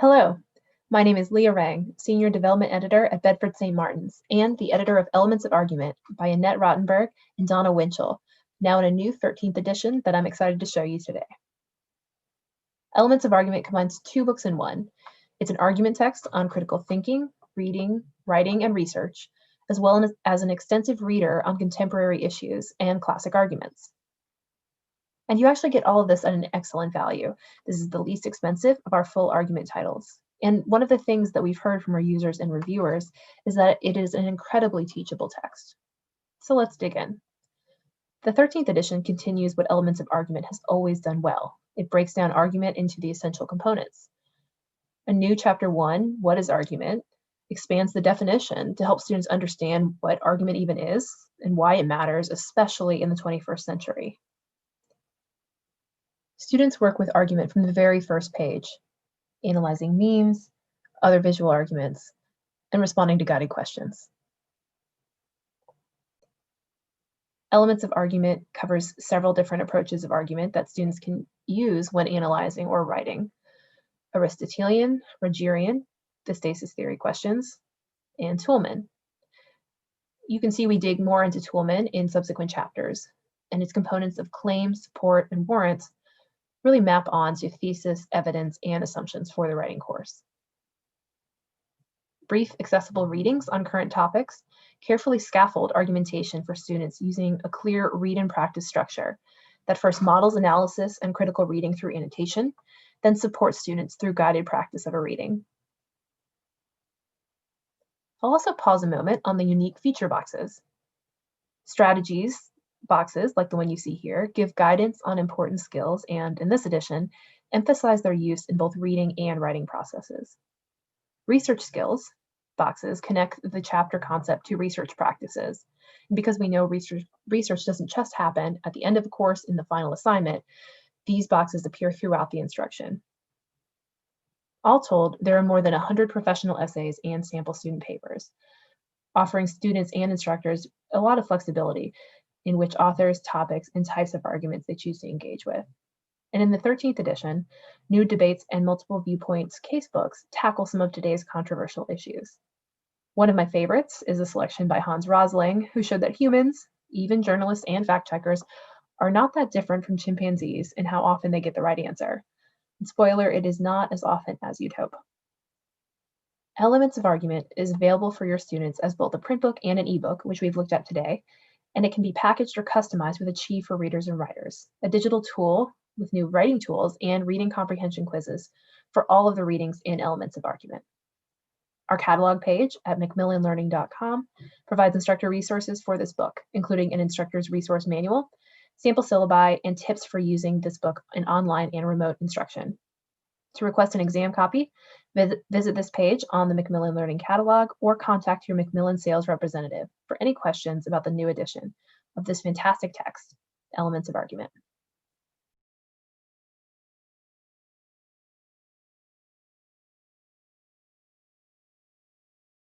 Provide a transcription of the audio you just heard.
Hello, my name is Leah Rang, Senior Development Editor at Bedford St. Martin's, and the editor of Elements of Argument by Annette Rottenberg and Donna Winchell, now in a new 13th edition that I'm excited to show you today. Elements of Argument combines two books in one. It's an argument text on critical thinking, reading, writing, and research, as well as an extensive reader on contemporary issues and classic arguments. And you actually get all of this at an excellent value. This is the least expensive of our full argument titles. And one of the things that we've heard from our users and reviewers is that it is an incredibly teachable text. So let's dig in. The 13th edition continues what Elements of Argument has always done well. It breaks down argument into the essential components. A new chapter 1, What is Argument, expands the definition to help students understand what argument even is and why it matters, especially in the 21st century. Students work with argument from the very first page, analyzing memes, other visual arguments, and responding to guided questions. Elements of Argument covers several different approaches of argument that students can use when analyzing or writing: Aristotelian, Rogerian, the stasis theory questions, and Toulmin. You can see we dig more into Toulmin in subsequent chapters, and its components of claim, support, and warrants really map onto thesis, evidence, and assumptions for the writing course. Brief, accessible readings on current topics carefully scaffold argumentation for students using a clear read and practice structure that first models analysis and critical reading through annotation, then supports students through guided practice of a reading. I'll also pause a moment on the unique feature boxes. Strategies boxes, like the one you see here, give guidance on important skills and, in this edition, emphasize their use in both reading and writing processes. Research skills boxes connect the chapter concept to research practices. And because we know research doesn't just happen at the end of the course in the final assignment, these boxes appear throughout the instruction. All told, there are more than 100 professional essays and sample student papers, offering students and instructors a lot of flexibility in which authors, topics, and types of arguments they choose to engage with. And in the 13th edition, new debates and multiple viewpoints casebooks tackle some of today's controversial issues. One of my favorites is a selection by Hans Rosling, who showed that humans, even journalists and fact checkers, are not that different from chimpanzees in how often they get the right answer. And spoiler, it is not as often as you'd hope. Elements of Argument is available for your students as both a print book and an ebook, which we've looked at today, and it can be packaged or customized with Achieve for readers and writers, a digital tool with new writing tools and reading comprehension quizzes for all of the readings in Elements of Argument. Our catalog page at macmillanlearning.com provides instructor resources for this book, including an instructor's resource manual, sample syllabi, and tips for using this book in online and remote instruction. To request an exam copy, visit this page on the Macmillan Learning catalog or contact your Macmillan sales representative for any questions about the new edition of this fantastic text, Elements of Argument.